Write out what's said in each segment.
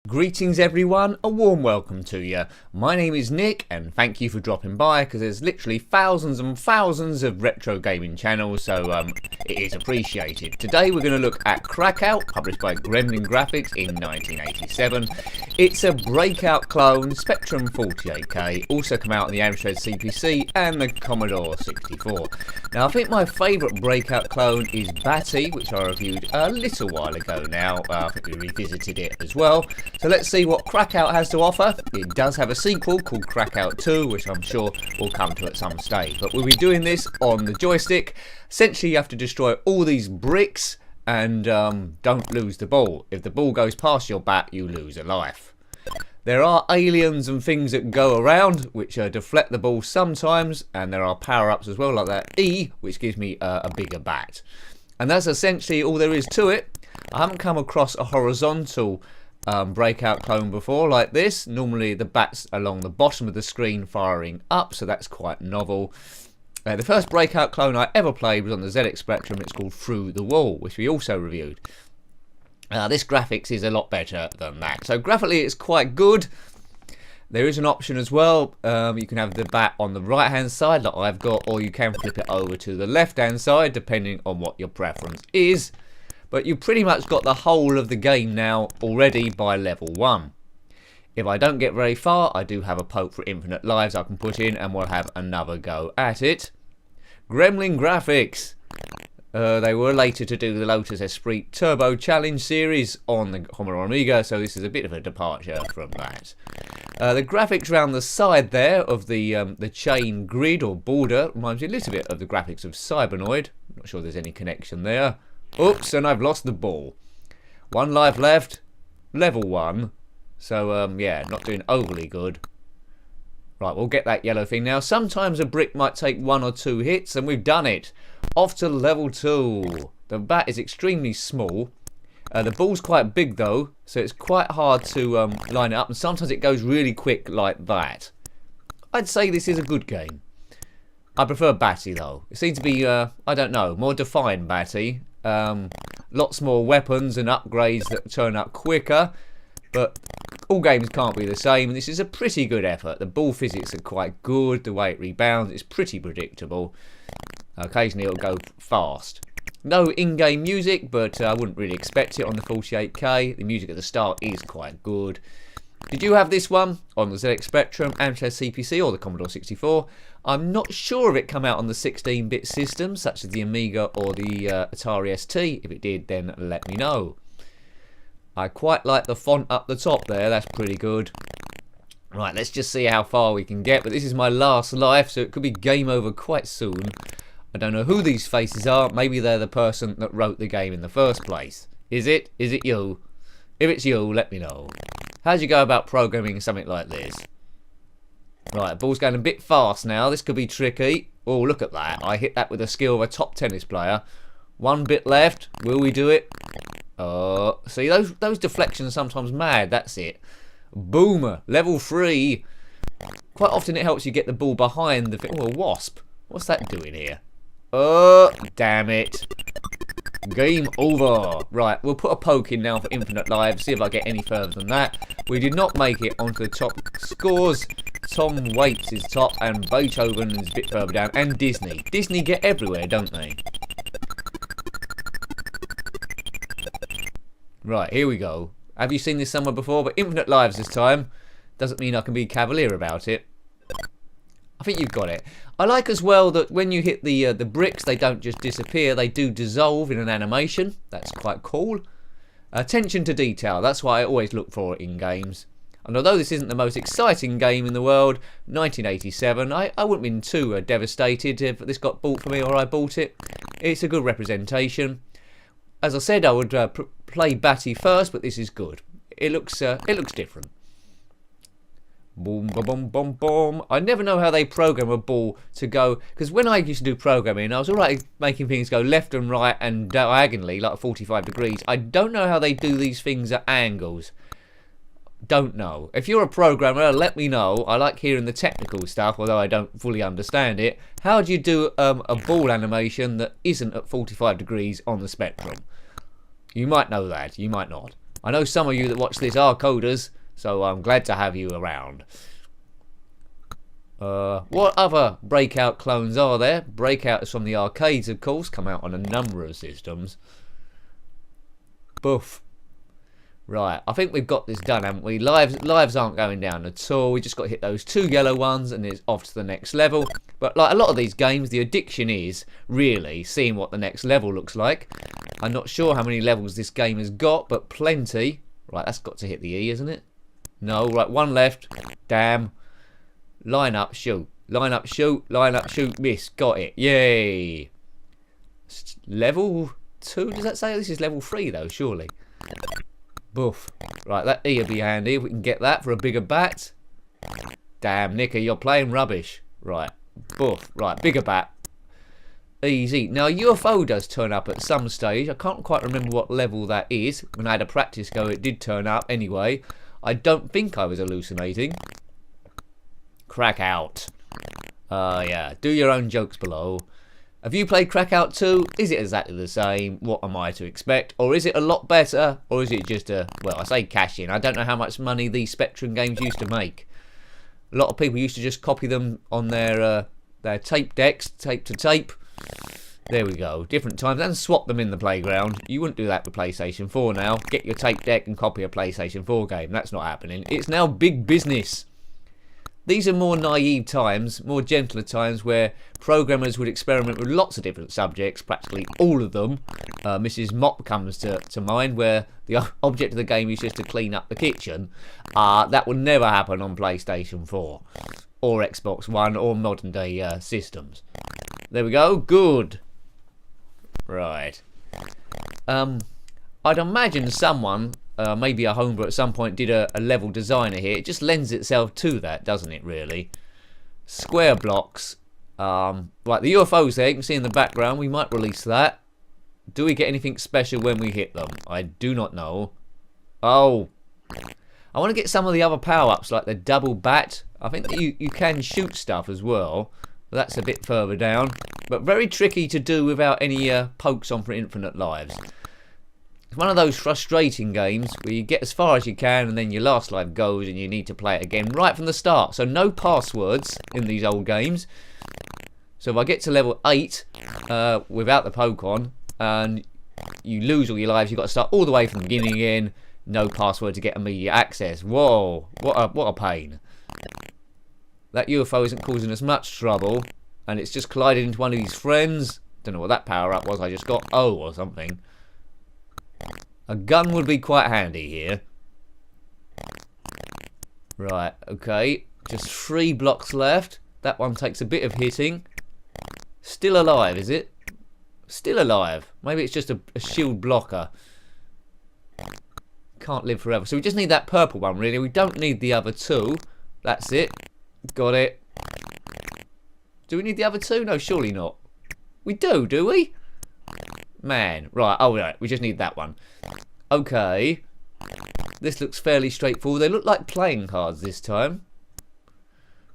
Greetings everyone, a warm welcome to you. My name is Nick and thank you for dropping by because there's literally thousands and thousands of retro gaming channels, so it is appreciated. Today we're going to look at Krakout, published by Gremlin Graphics in 1987. It's a breakout clone, Spectrum 48K, also come out on the Amstrad CPC and the Commodore 64. Now I think my favourite breakout clone is Batty, which I reviewed a little while ago now. I think we revisited it as well. So let's see what Krakout has to offer. It does have a sequel called Krakout 2, which I'm sure we'll come to at some stage. But we'll be doing this on the joystick. Essentially, you have to destroy all these bricks and don't lose the ball. If the ball goes past your bat, you lose a life. There are aliens and things that go around, which deflect the ball sometimes. And there are power-ups as well, like that E, which gives me a bigger bat. And that's essentially all there is to it. I haven't come across a horizontal breakout clone before like this. Normally the bat's along the bottom of the screen firing up, so that's quite novel. The first breakout clone I ever played was on the ZX Spectrum. It's called Through the Wall, which we also reviewed. This graphics is a lot better than that, so graphically it's quite good. There is an option as well, you can have the bat on the right hand side like I've got, or you can flip it over to the left hand side depending on what your preference is. But you pretty much got the whole of the game now already by level 1. If I don't get very far, I do have a poke for infinite lives I can put in and we'll have another go at it. Gremlin Graphics. They were later to do the Lotus Esprit Turbo Challenge series on the Commodore Amiga, so this is a bit of a departure from that. The graphics around the side there of the chain grid or border reminds me a little bit of the graphics of Cybernoid. Not sure there's any connection there. Oops, and I've lost the ball. 1 life left, level 1. So, yeah, not doing overly good. Right, we'll get that yellow thing now. Sometimes a brick might take 1 or 2 hits, and we've done it. Off to level 2. The bat is extremely small. The ball's quite big, though, so it's quite hard to line it up, and sometimes it goes really quick like that. I'd say this is a good game. I prefer Batty, though. It seems to be, I don't know, more defined Batty. Lots more weapons and upgrades that turn up quicker, but all games can't be the same, and this is a pretty good effort. The ball physics are quite good, the way it rebounds is pretty predictable. Occasionally it'll go fast. No in-game music, but I wouldn't really expect it on the 48K. The music at the start is quite good. Did you have this one on the ZX Spectrum, Amstrad CPC or the Commodore 64? I'm not sure if it came out on the 16-bit systems such as the Amiga or the Atari ST. If it did, then let me know. I quite like the font up the top there, that's pretty good. Right, let's just see how far we can get, but this is my last life, so it could be game over quite soon. I don't know who these faces are. Maybe they're the person that wrote the game in the first place. Is it? Is it you? If it's you, let me know. How do you go about programming something like this? Right, ball's going a bit fast now. This could be tricky. Oh, look at that. I hit that with the skill of a top tennis player. 1 bit left. Will we do it? See, those deflections are sometimes mad. That's it. Boomer. Level 3. Quite often it helps you get the ball behind the... Oh, a wasp. What's that doing here? Oh, damn it. Game over. Right, we'll put a poke in now for infinite lives, see if I get any further than that. We did not make it onto the top scores. Tom Waits is top and Beethoven is a bit further down, and Disney. Disney get everywhere, don't they? Right, here we go. Have you seen this somewhere before? But infinite lives this time. Doesn't mean I can be cavalier about it. I think you've got it. I like as well that when you hit the bricks, they don't just disappear. They do dissolve in an animation. That's quite cool. Attention to detail. That's what I always look for in games. And although this isn't the most exciting game in the world, 1987, I wouldn't have been too devastated if this got bought for me or I bought it. It's a good representation. As I said, I would play Batty first, but this is good. It looks different. Boom, boom, boom, boom, boom. I never know how they program a ball to go, because when I used to do programming, I was alright making things go left and right and diagonally, like 45 degrees. I don't know how they do these things at angles. Don't know. If you're a programmer, let me know. I like hearing the technical stuff, although I don't fully understand it. How do you do a ball animation that isn't at 45 degrees on the Spectrum? You might know that, you might not. I know some of you that watch this are coders, so I'm glad to have you around. What other Breakout clones are there? Breakout is from the arcades, of course, come out on a number of systems. Boof. Right, I think we've got this done, haven't we? Lives aren't going down at all. We just got to hit those 2 yellow ones and it's off to the next level. But like a lot of these games, the addiction is really seeing what the next level looks like. I'm not sure how many levels this game has got, but plenty. Right, that's got to hit the E, isn't it? No, right, 1 left. Damn. Line up, shoot. Line up, shoot. Line up, shoot. Miss. Got it. Yay. Level 2, does that say? This is level 3 though, surely. Boof. Right, that E will be handy if we can get that for a bigger bat. Damn, Nicky, you're playing rubbish. Right, boof. Right, bigger bat. Easy. Now, a UFO does turn up at some stage. I can't quite remember what level that is. When I had a practice go, it did turn up. Anyway, I don't think I was hallucinating. Krakout. Yeah, do your own jokes below. Have you played Krakout 2? Is it exactly the same? What am I to expect? Or is it a lot better? Or is it just a, well, I say cash in. I don't know how much money these Spectrum games used to make. A lot of people used to just copy them on their tape decks, tape to tape. There we go. Different times. And swap them in the playground. You wouldn't do that with PlayStation 4 now. Get your tape deck and copy a PlayStation 4 game. That's not happening. It's now big business. These are more naive times, more gentler times where programmers would experiment with lots of different subjects, practically all of them. Mrs. Mop comes to mind, where the object of the game is just to clean up the kitchen. That will never happen on PlayStation 4 or Xbox One or modern day systems. There we go, good. Right. I'd imagine someone... maybe a homebrew at some point did a level designer here. It just lends itself to that, doesn't it, really? Square blocks. Right, the UFOs there, you can see in the background. We might release that. Do we get anything special when we hit them? I do not know. Oh. I want to get some of the other power-ups, like the double bat. I think that you can shoot stuff as well. But that's a bit further down. But very tricky to do without any pokes on for infinite lives. It's one of those frustrating games where you get as far as you can and then your last life goes and you need to play it again right from the start. So no passwords in these old games. So if I get to level 8 without the poke on and you lose all your lives, you've got to start all the way from the beginning again. No password to get immediate access. Whoa, what a pain. That UFO isn't causing us much trouble and it's just collided into one of his friends. Don't know what that power up was I just got. Oh, or something. A gun would be quite handy here. Right, okay. Just 3 blocks left. That one takes a bit of hitting. Still alive, is it? Still alive. Maybe it's just a shield blocker. Can't live forever. So we just need that purple one, really. We don't need the other 2. That's it. Got it. Do we need the other 2? No, surely not. We do we? Man, right, oh right, we just need that one. Okay. This looks fairly straightforward. They look like playing cards this time.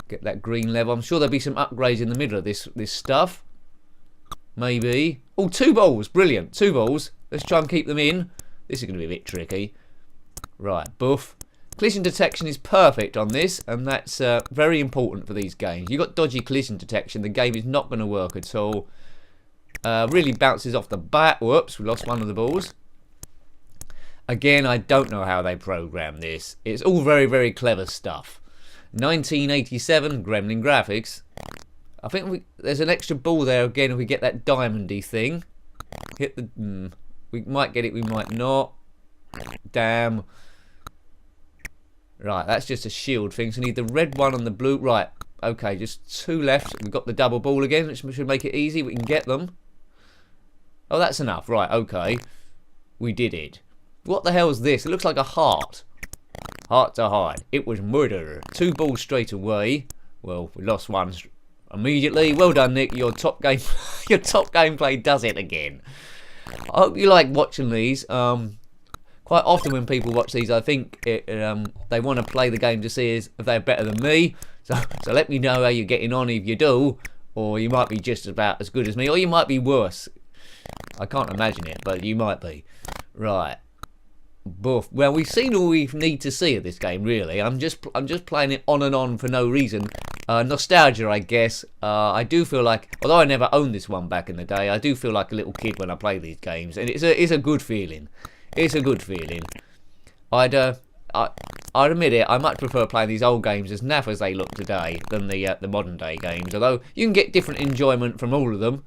Get that green level. I'm sure there'll be some upgrades in the middle of this stuff. Maybe. Oh, 2 balls. Brilliant. 2 balls. Let's try and keep them in. This is going to be a bit tricky. Right, boof. Collision detection is perfect on this, and that's very important for these games. You've got dodgy collision detection, the game is not going to work at all. Really bounces off the bat. Whoops, we lost one of the balls. Again, I don't know how they program this. It's all very, very clever stuff. 1987, Gremlin Graphics. I think there's an extra ball there again if we get that diamondy thing. Hit the... we might get it, we might not. Damn. Right, that's just a shield thing. So we need the red one and the blue. Right, okay, just 2 left. We've got the double ball again, which should make it easy. We can get them. Oh, that's enough. Right, okay. We did it. What the hell is this? It looks like a heart. Heart to heart. It was murder. 2 balls straight away. Well, we lost one immediately. Well done, Nick. Your top gameplay does it again. I hope you like watching these. Quite often when people watch these, I think they want to play the game to see if they're better than me. So let me know how you're getting on if you do, or you might be just about as good as me, or you might be worse. I can't imagine it, but you might be. Right. Boof. Well, we've seen all we need to see of this game, really. I'm just playing it on and on for no reason. Nostalgia, I guess. I do feel like, although I never owned this one back in the day, I do feel like a little kid when I play these games, and it's a good feeling. It's a good feeling. I'd admit it. I much prefer playing these old games as naff as they look today than the modern day games. Although you can get different enjoyment from all of them.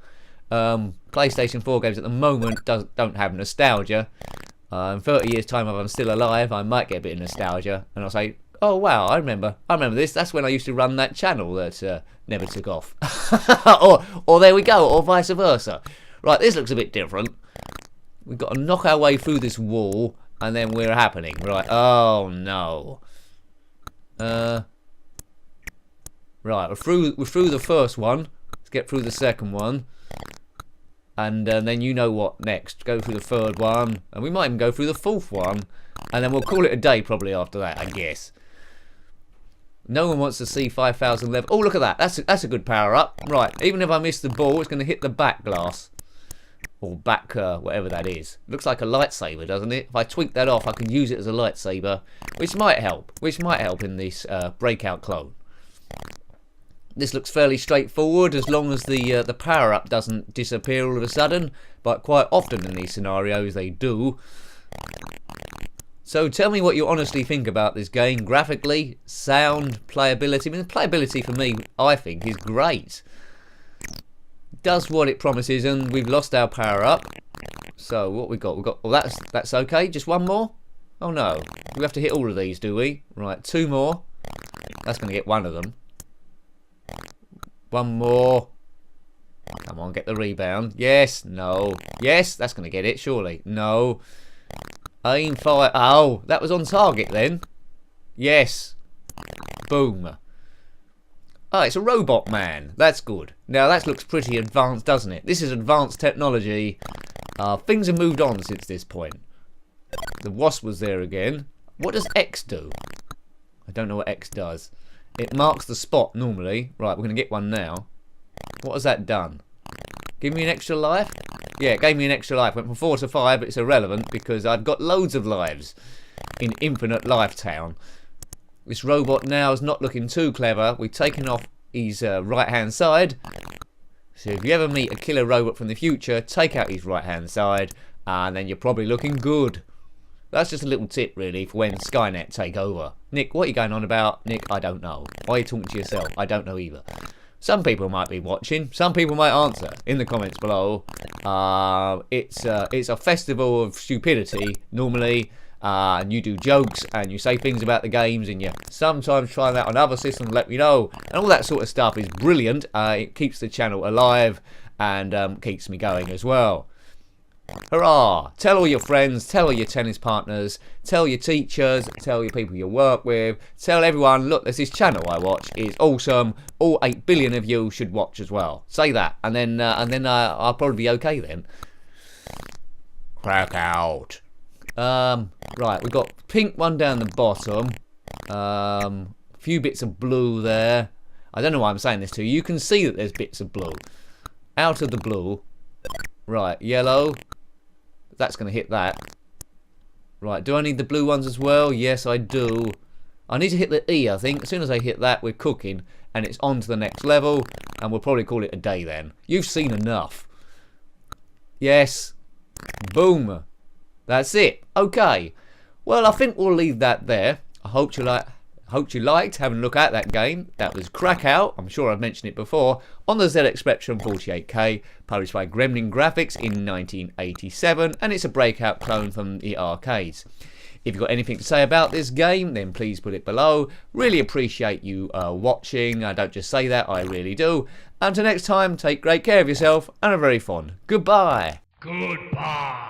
PlayStation 4 games at the moment don't have nostalgia. In 30 years' time, if I'm still alive, I might get a bit of nostalgia, and I'll say, "Oh wow, I remember this. That's when I used to run that channel that never took off." or there we go, or vice versa. Right, this looks a bit different. We've got to knock our way through this wall, and then we're happening. Right. Oh no. Right, we're through the first one. Let's get through the second one. And then you know what next. Go through the third one. And we might even go through the fourth one. And then we'll call it a day probably after that, I guess. No one wants to see 5,000 level. Oh, look at that. That's a good power up. Right, even if I miss the ball, it's going to hit the back glass. Or back, whatever that is. Looks like a lightsaber, doesn't it? If I tweak that off, I can use it as a lightsaber. Which might help. Which might help in this breakout clone. This looks fairly straightforward as long as the power-up doesn't disappear all of a sudden, but quite often in these scenarios they do. So tell me what you honestly think about this game, graphically, sound, playability. I mean, the playability for me, I think, is great. It does what it promises, and we've lost our power-up. So what we got? We got. Well, that's okay. Just one more. Oh no, we have to hit all of these, do we? Right, two more. That's going to get one of them. One more. Come on, get the rebound. Yes, no. Yes, that's going to get it, surely. No. Aim, fire. Oh, that was on target then. Yes. Boom. Oh, it's a robot man. That's good. Now, that looks pretty advanced, doesn't it? This is advanced technology. Things have moved on since this point. The wasp was there again. What does X do? I don't know what X does. It marks the spot normally. Right, we're going to get one now. What has that done? Give me an extra life? Yeah, it gave me an extra life. Went from 4 to 5, but it's irrelevant because I've got loads of lives in Infinite Life Town. This robot now is not looking too clever. We've taken off his right-hand side. So if you ever meet a killer robot from the future, take out his right-hand side, and then you're probably looking good. That's just a little tip, really, for when Skynet take over. Nick, what are you going on about? Nick, I don't know. Why are you talking to yourself? I don't know either. Some people might be watching. Some people might answer in the comments below. It's a festival of stupidity, normally. And you do jokes, and you say things about the games, and you sometimes try that on other systems, let me know. And all that sort of stuff is brilliant. It keeps the channel alive, and keeps me going as well. Hurrah! Tell all your friends, tell all your tennis partners, tell your teachers, tell your people you work with, tell everyone, look, there's this channel I watch, it's awesome, all 8 billion of you should watch as well. Say that, and then I'll probably be okay then. Krakout. Right, we've got pink one down the bottom, a few bits of blue there. I don't know why I'm saying this to you, you can see that there's bits of blue. Out of the blue. Right, yellow. That's going to hit that. Right, do I need the blue ones as well? Yes, I do. I need to hit the E, I think. As soon as I hit that, we're cooking. And it's on to the next level. And we'll probably call it a day then. You've seen enough. Yes. Boom. That's it. Okay. Well, I think we'll leave that there. I hope you liked having a look at that game. That was Krakout. I'm sure I've mentioned it before. On the ZX Spectrum 48K, published by Gremlin Graphics in 1987, and it's a breakout clone from the arcades. If you've got anything to say about this game, then please put it below. Really appreciate you watching. I don't just say that, I really do. Until next time, take great care of yourself, and a very fond goodbye. Goodbye.